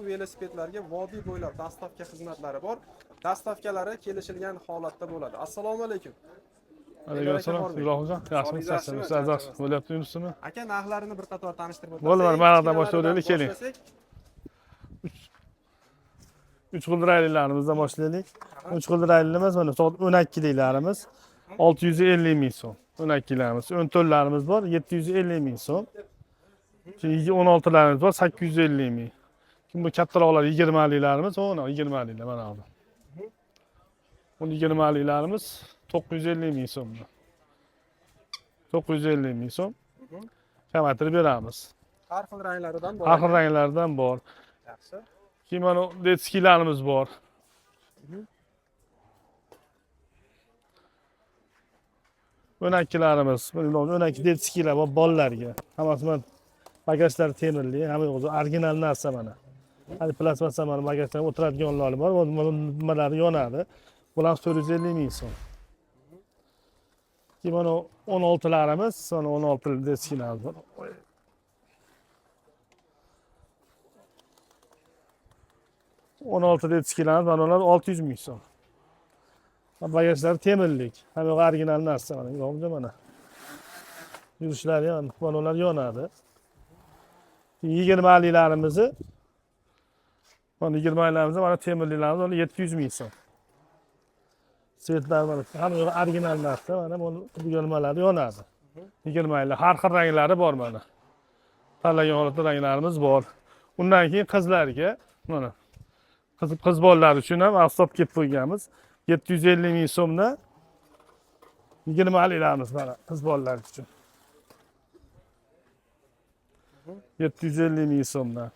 velosipedlarga vodiy bo'ylab dastavka xizmatlari bor. Dastavkalari kelishilgan holatda bo'ladi. Assalomu alaykum. Alaykum Ilohjon, yaxshimisiz? Sizlar bo'lyapsizmi? Aka, narxlarini bir qator tanishtirib o'tasiz. Bo'ldi, mana buyoqdan boshlaylik, keling. 3 g'ildirayliklarimizni boshlaylik. 3 g'ildirayligimiz mana 12 liklarimiz 650 ming so'm. 12 larimiz, 10 tonlarimiz bor 750 ming so'm. 16 larimiz bor 850 ming. Kim bu kattaroqlar 20 liklarimiz, 20 liklar mana bu. Bu 20 liklarimiz 950 ming so'm. 950 ming so'm. Kamaytirib beramiz. Har xil ranglaridan bor. Har xil ranglardan bor. Yaxshi. Keyin mana detskilarimiz bor. O'nakilarimiz, 12 detskilar bor bolalarga. Hammasi mana bagajlar temirli, hamma o'zi original narsa mana. Hali plastmassa mana bagajda o'tiradiganlar bor, nimalar yonadi. Bular 450 ming so'm. Keyin mana 16 larimiz, mana 16 detskilarimiz bor. On 16 detskilarimiz mana ular 600 ming so'm. Bagajlar temirlik. Hamma original narsa mana. Yo'qmi mana. Yurishlari ham mana ular yonadi. 20 liklarimizni mana 20 liklarimizni mana temirliklarimiz 700 ming so'm. Svetlar mana hamma original narsa mana bu yonmalar yonadi. 20 lik. Har xil ranglari bor mana. Tanlagan holatda ranglarimiz bor. Undan keyin qizlarga mana qiz bolalar uchun ham asbob kelib qo'yganmiz. 750 ming so'mda 20 liklarimiz mana qiz bolalar uchun. 750 ming so'mdan.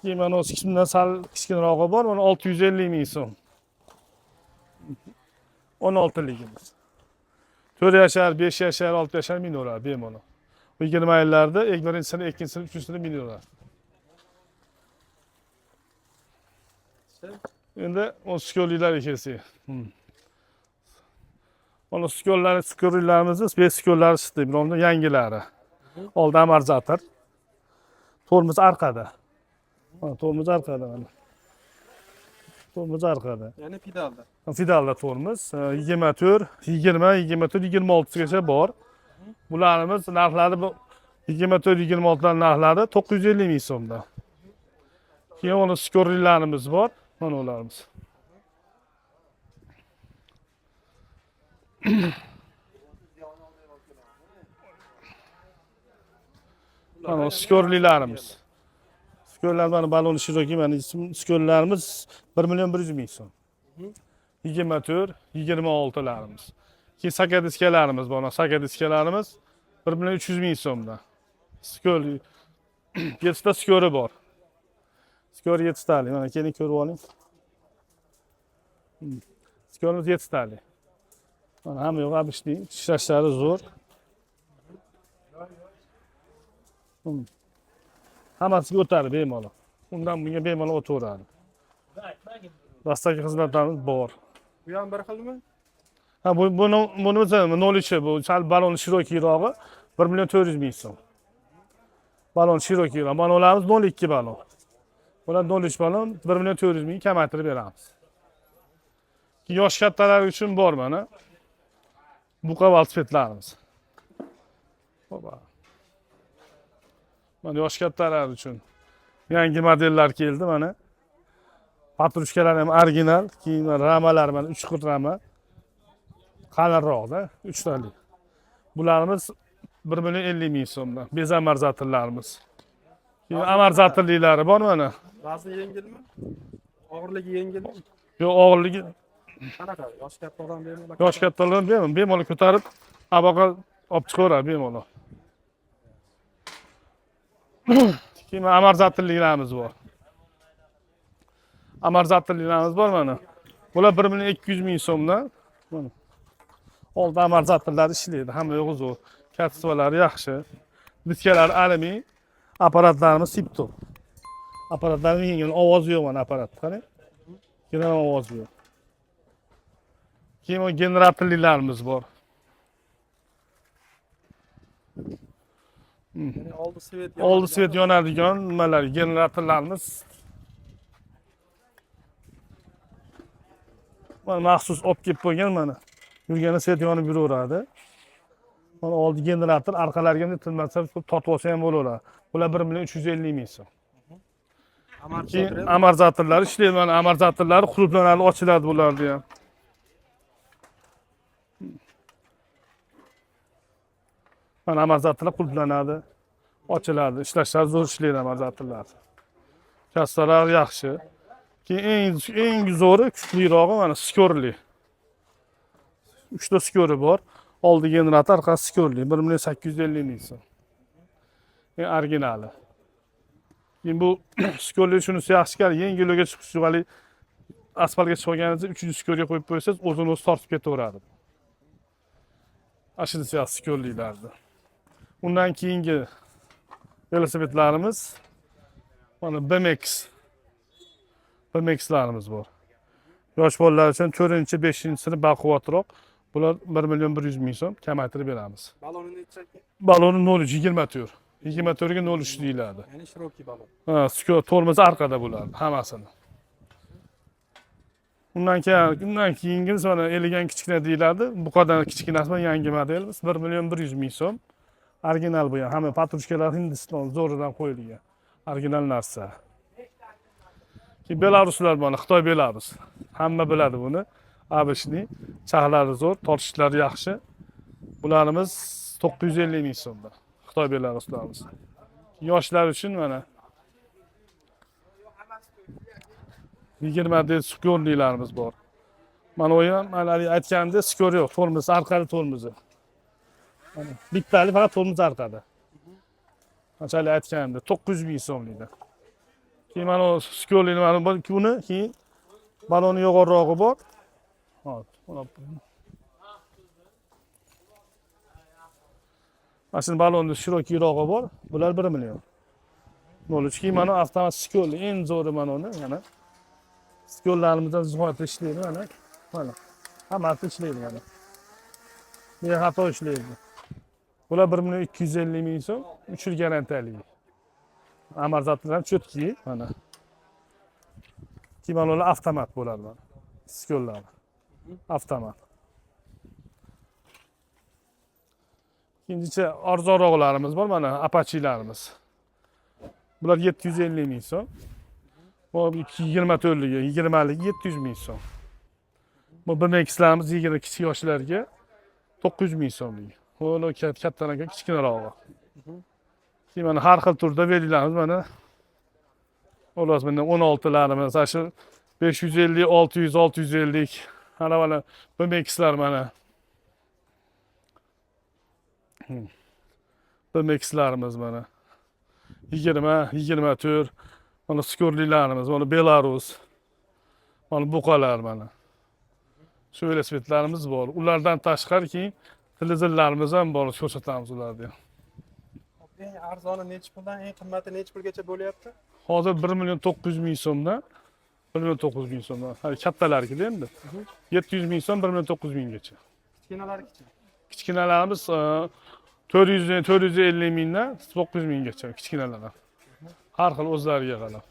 Keyin mana o'z qismidan sal kichkinrog'i bor, mana 650 ming so'm. 16 ligimiz. 4 yashar, 5 yashar, 6 yashar minolar bemalol. Bu 20 yillarda birinchi sinf, ikkinchi sinf, uchinchi sinf minolar. Endi o skollarga kelsak. Mana skollarimizni spesikollari chiqdi, birovning yangilari. Oldin amortizator. Tormoz arkada. Mana tormoz arkada mana. Tormoz arkada. Ya'ni pedalda. Pedalda tormoz 24, 20, 24, 26 gacha bor. Bularimiz narxlari bu 24, 26 lar narxlari 950 ming so'mda. Keyin ona skorlarimiz bor. Mana ularimiz. Mana skorlarimiz. Skorlar mana balon shiroki mana skorlarimiz 1 million 100 ming so'm. 24, 26 larimiz. Keyin sakadiskalarimiz bor. Sakadiskalarimiz 1 million 300 ming so'mda. Skor 7 ta skori bor. Skor 7 tali. Mana keling ko'rib oling. Skorimiz 7 tali. Mana hamma yo'q abishning ishlashlari zo'r. Hammasiga o'tadi bemalol. Undan bunga bemalol o'taveradi. Dastavka xizmatlarimiz bor. Bu ham bir xilmi? Ha buni 03 bu sal balon shirokiyrog'i 1 million 400 ming so'm. Balon shirokiroq. Balonlarimiz 02 balon. Bular 03 balon 1 million 400 ming kamaytirib beramiz. Yosh kattalar uchun bor mana. Buqa velosipedlarimiz. Ho'pa. Mana yosh kattalar uchun yangi modellar keldi mana. Patrushkalar ham original, keyin ramalar mana 3 xil rama. Qalinroqda, 3 tali. Bularimiz 1 million 50 ming so'mdan. Bez amortizatorlarimiz. Keyin amortizatorliklari bor mana. Vazni yengilmi? Og'irligi yengilmi? Yo'q, og'irligi qanaqa? Yosh kattalar bemalol. yosh kattalar bemalol ko'tarib, aboqa olib chiqaveradi bemalol. Keyin amortizatorliklarimiz bor. Amortizatorliklarimiz bor mana. Bular 1 million 200 ming so'mdan. Mana. Oldi amortizatorlar ishlaydi, hamma yo'q zo'r. Kativalari yaxshi. Diskalar alyumin, apparatlarimiz tip-top. Apparatlarning yengil ovozi yo'q mana apparat, qarang. Yana ovoz yo'q. Keyin generatorliklarimiz bor. Ya'ni oldi svet Oldi svet yonadigan nimalar, generatorlarimiz. Mana maxsus olib kelib qo'ygan mana. Yurganda svet yonib yuraveradi. Mana oldi generator, orqalariga tilmasa tortib olsa ham bo'laveradi. Bular 1.350 ming so'm. Keyin amortizatorlar ishlaydi, mana amortizatorlari qulflanadi, ochiladi bularni ham. Mana amortizatorlar qulflanadi, ochiladi, ishlashlari zo'r ishlaydi amortizatorlar. Kassalar yaxshi. Keyin eng zo'ri, kuchlirog'i mana skorli. 3 ta skori bor. Oldi generator, orqasi skorli 1.850 ming so'm. Eng originali. Keyin bu skorli shunisi yaxshi-ki, yengil yo'lga chiqish uchun asfaltga chiqganingizda 3 skorga qo'yib qo'ysangiz, o'zini o'zi tortib ketaveradi. Ashunisi yaxshi skorlilardi. Undan keyingi velosipedlarimiz mana BMX. BMX'larimiz bor. Yosh bolalar uchun 4-5 sinf baquvvatroq. Bular 1.100 ming so'm kamaytirib beramiz. Baloni necha? Baloni 0.3 24. 24 ga 0.3 deyiladi. Ya'ni shiroki balon. Ha, skor tormozi orqada bo'ladi hammasini. Undan keyingisi mana elegan kichkina deyiladi. Bu qadar kichkinasi bilan yangi modelimiz 1.100 ming so'm. Original bu ham. Hamma patrushkalar Hindiston zo'ridan qo'yilgan. Original narsa. Ki Belaruslar bor, Xitoy Belarus. Hamma biladi buni. ABShning charxlari zo'r, tortishlari yaxshi. Bularimiz 950 ming so'mda. Xitoy Belaruslarimiz. Yoshlar uchun mana 20 del skorlilarimiz bor. Mana u ham mana aytganimdek skor yo'q, tormoz orqada tormozi. Mana bittali faqat tormoz orqada. Qanchalik aytganimda 900 ming so'mlikda. Keyin mana skorli mana buni keyin baloni yo'g'onrog'i bor. Hop, mana balonni shirokiyrog'i bor. Bular 1 million. Bo'lib keyin mana avtomat skorli eng zo'ri mana uni yana. Skorlarimizda zihoat ishlaydi mana. Mana. Hammasi ishlaydi mana. Bexato ishlaydi. Bular 1.250 ming so'm, 3 yil garantiyali. Amortizatorlar cho'tki mana. Keyin mana ular avtomat bo'ladi mana. Skorlar. Avtomat. Ikkinchi arzonroqlarimiz bor mana, Apache'larimiz. Bular 750 ming so'm. Bu 24ligi, 20ligi 700 ming so'm. Bu BMX'larimiz 20 kichik yoshlarga 900 ming so'mlik. Ular kattalarga kichkinarog'i. Keyin mana har xil turda verilarimiz mana. Ular mana 16larimiz, shu 550, 600, 650 ana mana BMX'lar mana. BMX'larimiz mana. 20, 24 mana skorlilarimiz, mana Belarus. Mana buqalar mana. Shu velosipedlarimiz bor. Ulardan tashqari keyin televizorlarimiz ham bor, ko'rsatamiz ularni. Eng arzoni necha puldan, eng qimmati necha pulgacha bo'lyapti? Hozir 1.900 ming so'mdan 1.900 ming so'mdan. Hali kattalarga endi. 700 ming so'm 1.900 minggacha. Kichkinalarigacha. Kichkinalarimiz 450 mingdan 900 minggacha kichkinalar. Har xil o'zlariga qarab.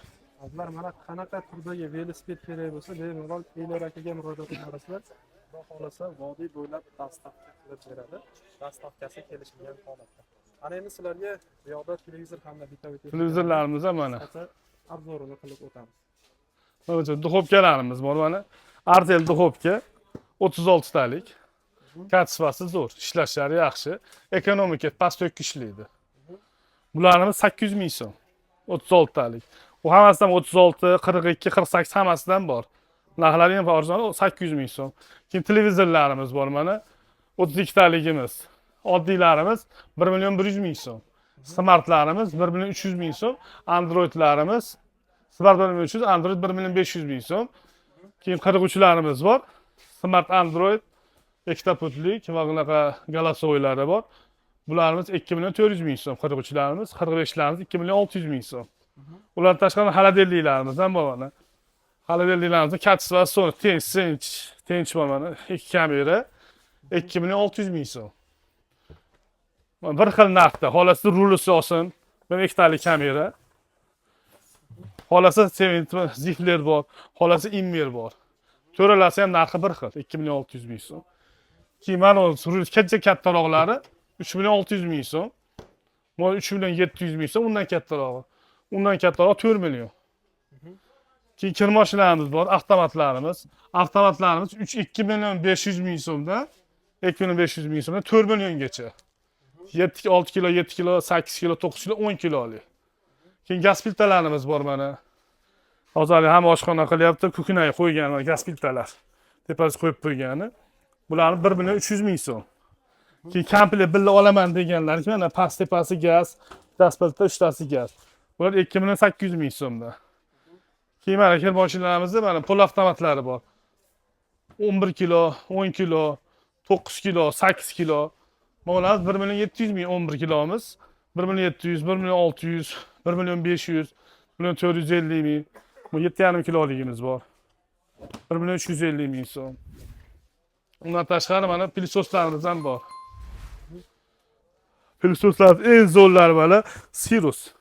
Sizlar mana qanaqa turdagi velosiped kerak bo'lsa, bemalol Eylor akaga murojaat qilasizlar. Xudo xolasa vodiy bo'ylab dastavka qilib beradi. Dastavkasi kelishilgan holatda. Ana endi sizlarga bu yoqda televizor hamda bitta televizorlarimiz ham mana. Obzorini qilib o'tamiz. Mana duxovkalarimiz bor mana. Artel duxovka 36 talik. Kachsivasi zo'r, ishlashlari yaxshi, ekonomika past-to'kki ishlaydi. Bularimiz 800 ming so'm. 36 talik. Bu hammasidan 36, 42, 48 hammasidan bor. Narxlari ham arzon 800 ming so'm. Keyin televizorlarimiz bor mana. 32 taligimiz. Oddiylarimiz 1.100 ming so'm. Smartlarimiz 1.300 ming so'm. Androidlarimiz Smart 1.300, Android 1.500 ming so'm. Keyin 43larimiz bor. Smart Android ikkita putlik va bunaqa galasoylari bor. Bularimiz 2.400 ming so'm, 43larimiz, 45larimiz 2.600 ming so'm. Ular tashqari haladelliklarimiz ham bor mana. Haladelliklarimizni kattasi va so'ng tinch bor mana. 2 kamera 2.600 ming so'm. Bir xil narxda. Xolasi rulisi olsin. 1 hektalik kamera. Xolasi zifler bor. Xolasi inmer bor. To'ralasi ham narxi bir xil. 2 million 600 ming so'm. Keyin mana kattaroqlari 3 million 600 ming so'm. Bu 3 million 700 ming so'm, undan kattarog'i. Undan kattaroq 4 million. Keyin kir mashinalarimiz bor, avtomatlarimiz. Avtomatlarimiz 2 million 500 ming so'mdan 2 million 500 ming so'mdan 4 milliongacha. 6 kilo, 7 kilo, 8 kilo, 9 kilo, 10 kilolik. Keyin gaz plitalarimiz bor mana. Hozir ham oshxona qilyapti, kukunay qo'ygan gaz plitalar. Tepasiga qo'yib qo'ygani. Bularni 1 million 300 ming so'm. Keyin komplet billa olaman deganlarki mana past tepasi gaz, gaz plita 3 tasi gaz. Bular 2 million 800 ming so'mda. Keyin mana kir mashinalarimizda mana pol avtomatlari bor. 11 kilo, 10 kilo, 9 kilo, 8 kilo. Bular 1 million 700 ming 11 kilomiz. 1 million 700, 1 million 600, 1 million 500, 1 million 450 ming. Bu 7,5 kiloligimiz bor. 1 million 350 ming so'm. Undan tashqari mana pilsoslarimiz ham bor. Pilsoslar eng zo'rlari mana Sirus.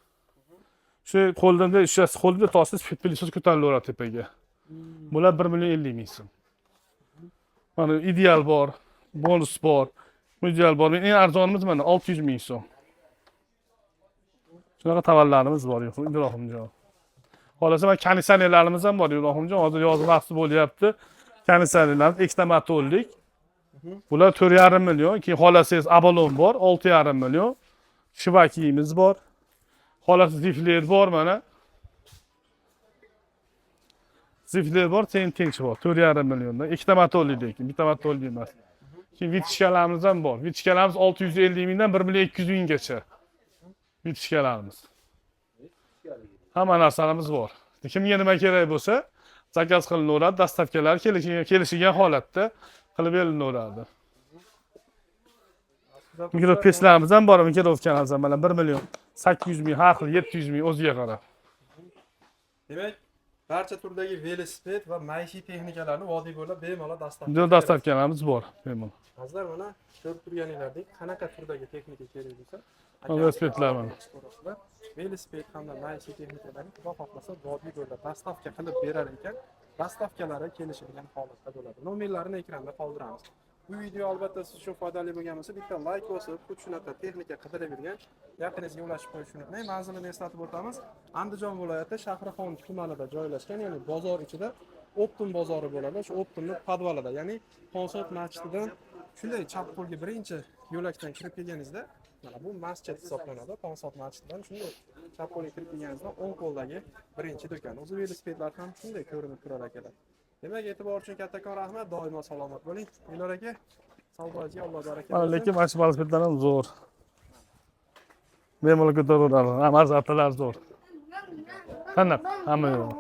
Shu qo'lda ishasiz qo'lda tosiz pilsos ko'tarilaveradi tepaga. Bular 1 million 50 ming so'm. Mana ideal bor, bonus bor. Ideal bor. Eng arzonimiz mana 600 ming so'm. Shunaqa tavallarimiz bor, Ibrohimjon. Xolasa mana kanisanerlarimiz ham bor, Ibrohimjon. Hozir yoz vaqti bo'lyapti. Kanisanerlar ikkita motorlik. Bular 4,5 million. Keyin xolasangiz Abalon bor, 6,5 million. Shivakiyimiz bor. Xolasi zifler bor mana. Zifler bor, tinch bor. 4,5 milliondan. Ikkita motorli lekin, bitta motorli emas. Keyin vitishkalarimiz ham bor. Vitishkalarimiz 650 mingdan 1 million 200 minggacha. Vitishkalarimiz. Hamma narsalarimiz bor. Kimga nima kerak bo'lsa, zakaz qilinaveradi, dastavkalar kelishigan holatda qilib berinaveradi. Mikropeslarimiz ham bor, mikrovkalarimiz ham mana 1 million 800 ming, har xil 700 ming o'ziga qarab. Demak, barcha turdagi velosiped va maishiy texnikalarni vodiy bo'ylab bemalol Dastavkalarimiz bor, bemalol. Hozir mana ko'rib turganingizdek, qanaqa turdagi texnika kerak bo'lsa, Velosipedlar mana. velosiped hamda maishiy texnikalarni xudo xohlasa vodiy bo'ylab dastavka qilib berar ekan, dastavkalari kelishilgan holatda bo'ladi. Nomerlarini ekranda qoldiramiz. Bu video albatta siz uchun foydali bo'lgan bo'lsa, bitta like bosib, shunaqa texnika qidirib yurgan yaqiningizga ulashib qo'yishni unutmang. Manzilini eslatib o'tamiz. Andijon viloyati Shahrixon tumanida joylashgan, ya'ni bozor ichida Optum bozori bo'ladi. Shu Optumning podvalida, ya'ni Ponsod masjididan shunday chap qo'lga birinchi yo'lakdan kirib kelganingizda, mana bu masjid hisoblanadi. Ponsod masjididan shunday chap qo'lga kirib kelganingizda o'ng qo'ldagi birinchi do'kon. O'zi velosipedlar ham shunday ko'rinib turar ekanlar. Demak, e'tibor uchun kattakon rahmat. Doimo salomat bo'ling. Elor aka, savdoyingizga Alloh baraka bersin. Lekin mana shu velosipedlar ham zo'r. Bemalol ko'taraveradi. Arzatlar zo'r. Qanday? Hamma yo'q.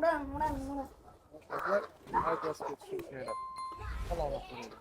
Velosiped shunday. Salomat bo'ling.